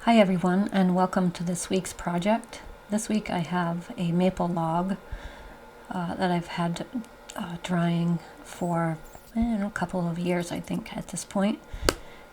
Hi everyone, and welcome to this week's project. This week I have a maple log that I've had drying for a couple of years, I think, at this point.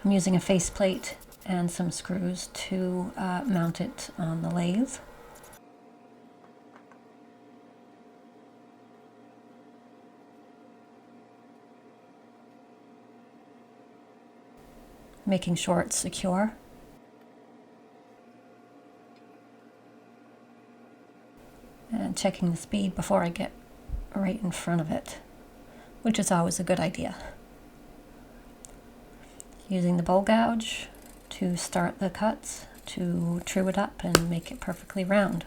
I'm using a faceplate and some screws to mount it on the lathe. Making sure it's secure. And checking the speed before I get right in front of it, which is always a good idea. Using the bowl gouge to start the cuts, to true it up and make it perfectly round.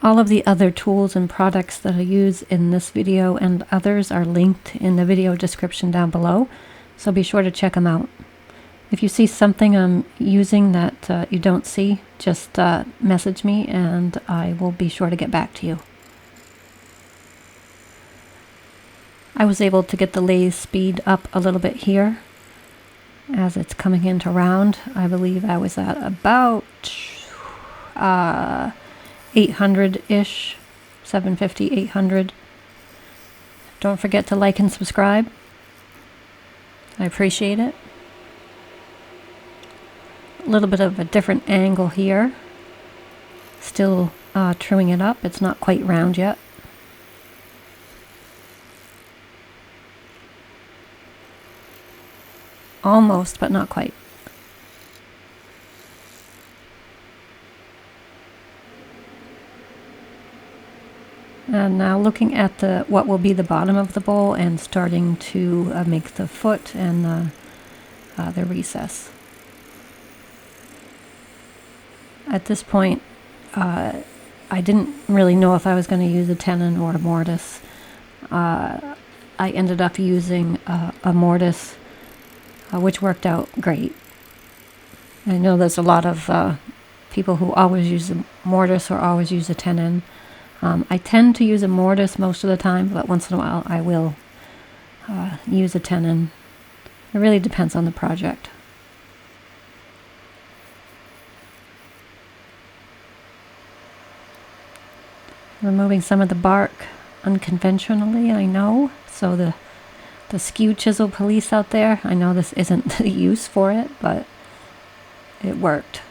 All of the other tools and products that I use in this video and others are linked in the video description down below, so be sure to check them out. If you see something I'm using that you don't see, just message me and I will be sure to get back to you. I was able to get the lathe speed up a little bit here as it's coming into round. I believe I was at about 800-ish, 750, 800. Don't forget to like and subscribe. I appreciate it. A little bit of a different angle here. Still truing it up. It's not quite round yet. Almost, but not quite. And now looking at what will be the bottom of the bowl and starting to make the foot and the recess. At this point, I didn't really know if I was going to use a tenon or a mortise. I ended up using a mortise, which worked out great. I know there's a lot of people who always use a mortise or always use a tenon. I tend to use a mortise most of the time, but once in a while I will use a tenon. It really depends on the project. Removing some of the bark unconventionally, I know. So the skew chisel police out there, I know this isn't the use for it, but it worked.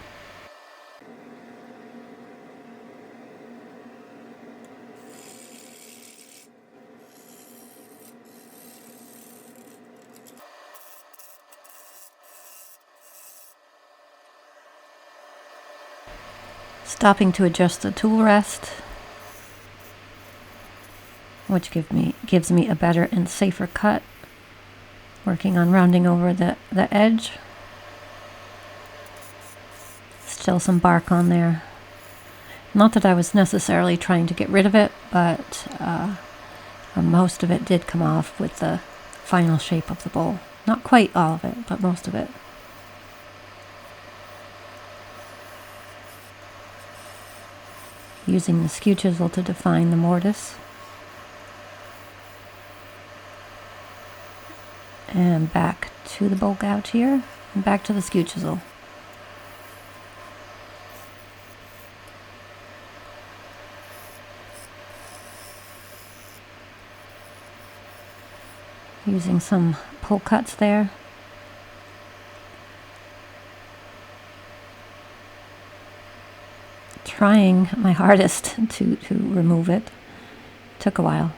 Stopping to adjust the tool rest, which gives me a better and safer cut. Working on rounding over the edge. Still some bark on there. Not that I was necessarily trying to get rid of it, but most of it did come off with the final shape of the bowl. Not quite all of it, but most of it. Using the skew chisel to define the mortise. And back to the bowl gouge here, and back to the skew chisel. Using some pull cuts there. Trying my hardest to remove it. Took a while.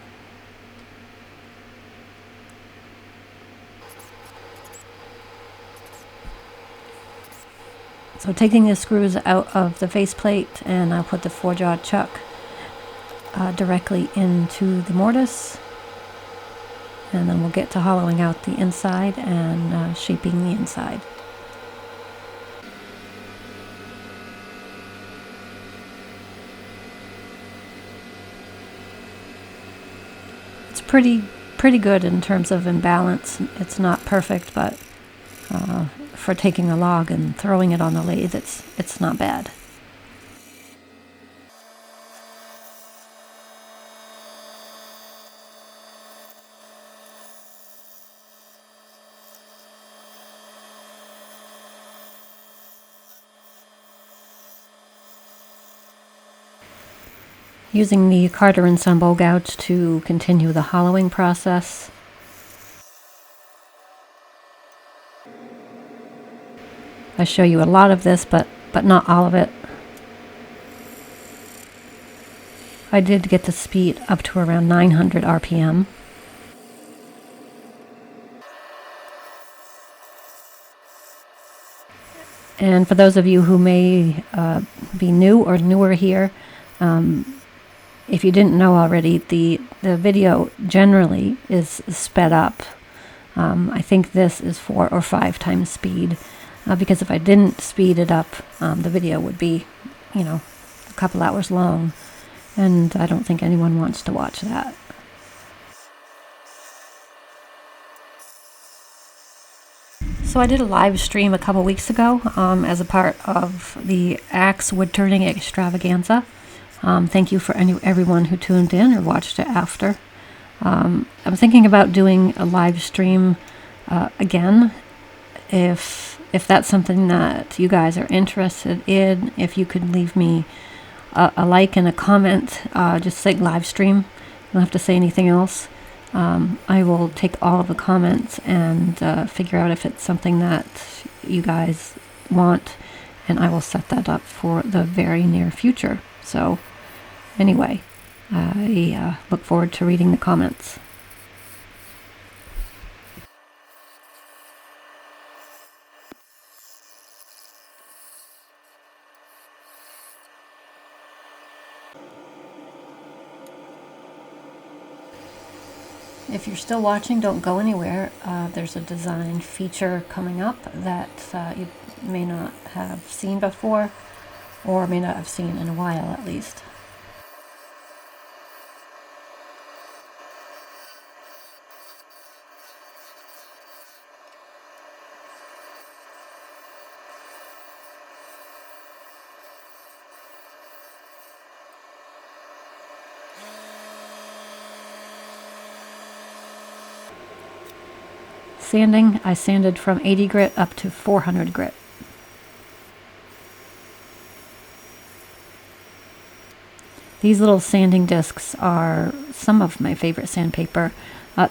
So taking the screws out of the faceplate, and I'll put the 4-jaw chuck directly into the mortise. And then we'll get to hollowing out the inside and shaping the inside. It's pretty good in terms of imbalance. It's not perfect, but for taking a log and throwing it on the lathe, it's not bad. using the Carter and Son bowl gouge to continue the hollowing process. I show you a lot of this, but not all of it. I did get the speed up to around 900 RPM. And for those of you who may be new or newer here, if you didn't know already, the video generally is sped up. I think this is 4 or 5 times speed, because if I didn't speed it up, the video would be, a couple hours long, and I don't think anyone wants to watch that. So I did a live stream a couple weeks ago as a part of the Axe Woodturning extravaganza. Thank you for everyone who tuned in or watched it after. I'm thinking about doing a live stream again. If that's something that you guys are interested in, if you could leave me a like and a comment, just say live stream. You don't have to say anything else. I will take all of the comments and figure out if it's something that you guys want, and I will set that up for the very near future. So anyway, I look forward to reading the comments. If you're still watching, don't go anywhere. There's a design feature coming up that you may not have seen before, or may not have seen in a while at least. Sanding, I sanded from 80 grit up to 400 grit. These little sanding discs are some of my favorite sandpaper.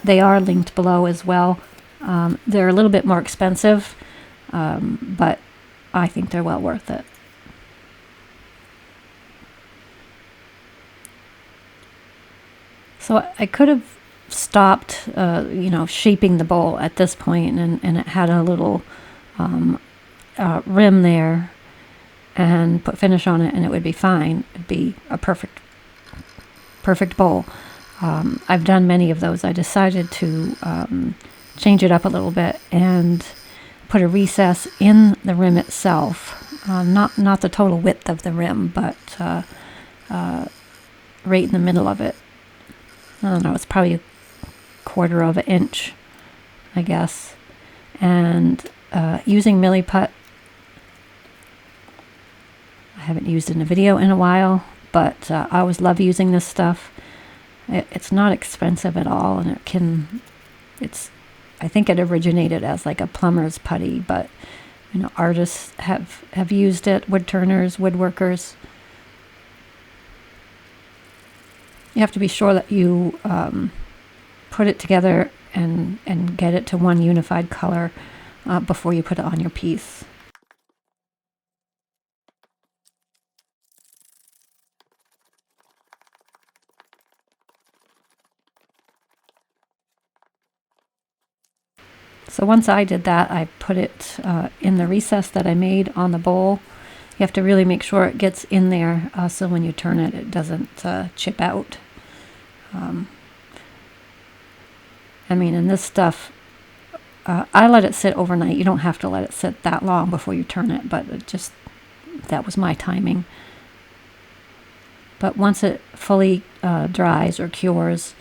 They are linked below as well. They're a little bit more expensive, but I think they're well worth it. So I could have stopped, shaping the bowl at this point, and it had a little rim there, and put finish on it, and it would be fine. It'd be a perfect bowl. I've done many of those. I decided to change it up a little bit and put a recess in the rim itself, not the total width of the rim, but right in the middle of it. I don't know, it's probably a quarter of an inch, I guess. And using Milluput, I haven't used it in a video in a while, but I always love using this stuff. It's not expensive at all, and I think it originated as like a plumber's putty, but artists have used it, wood turners, woodworkers. You have to be sure that you put it together and get it to one unified color before you put it on your piece. So once I did that, I put it in the recess that I made on the bowl. You have to really make sure it gets in there so when you turn it, it doesn't chip out. And this stuff, I let it sit overnight. You don't have to let it sit that long before you turn it, but that was my timing. But once it fully dries or cures,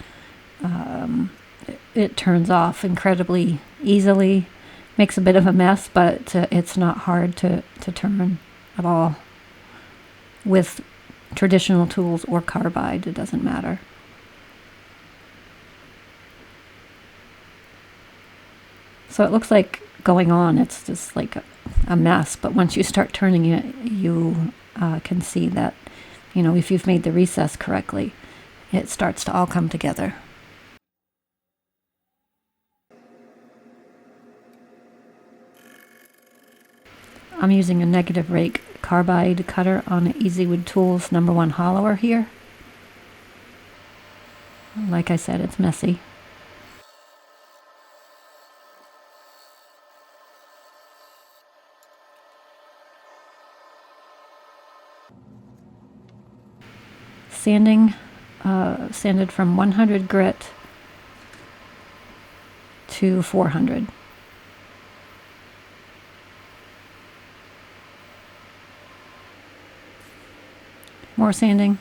it turns off incredibly easily. Makes a bit of a mess, but it's not hard to turn at all. With traditional tools or carbide, it doesn't matter. So it looks like going on, it's just like a mess, but once you start turning it, you can see that you know, if you've made the recess correctly, it starts to all come together. I'm using a negative rake carbide cutter on Easy Wood Tools #1 hollower here. Like I said, it's messy. Sanded from 100 grit to 400. More sanding.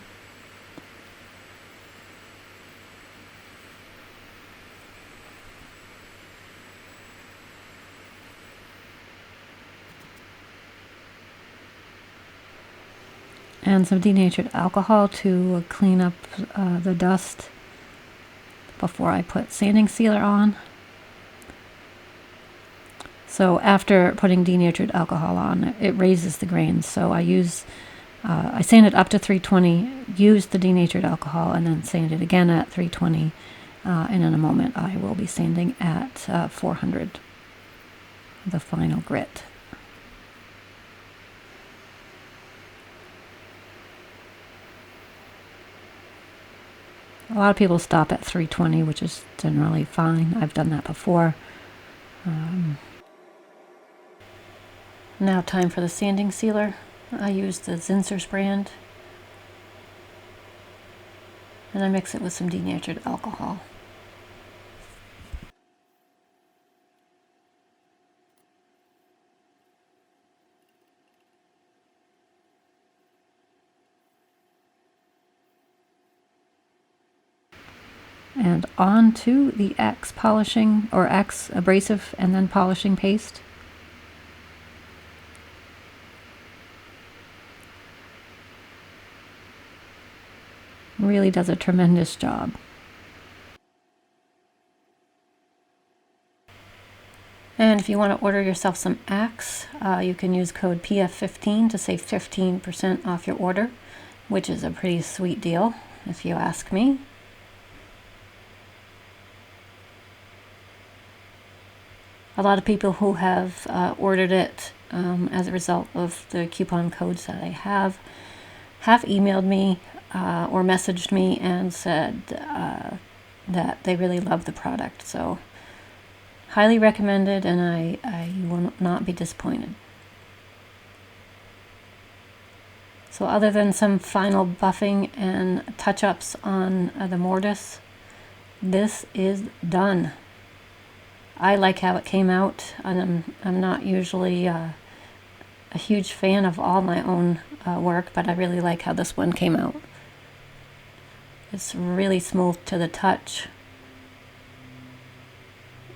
And some denatured alcohol to clean up the dust before I put sanding sealer on. So after putting denatured alcohol on, it raises the grains. So I sand it up to 320, use the denatured alcohol, and then sand it again at 320. And in a moment, I will be sanding at 400, the final grit. A lot of people stop at 320, which is generally fine. I've done that before. Now time for the sanding sealer. I use the Zinsser's brand. And I mix it with some denatured alcohol. And on to the X polishing, or X abrasive and then polishing paste. Really does a tremendous job. And if you want to order yourself some Axe, you can use code PF15 to save 15% off your order, which is a pretty sweet deal, if you ask me. A lot of people who have ordered it as a result of the coupon codes that I have emailed me or messaged me and said that they really love the product. So highly recommended, and I will not be disappointed. So other than some final buffing and touch-ups on the mortise, this is done. I like how it came out, and I'm not usually a huge fan of all my own work, but I really like how this one came out. It's really smooth to the touch,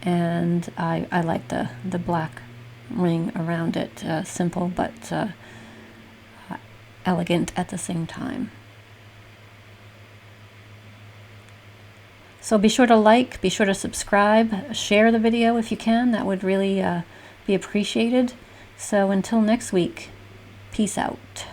and I like the black ring around it. Simple but elegant at the same time. So be sure to like, be sure to subscribe, share the video if you can. That would really be appreciated. So until next week, peace out.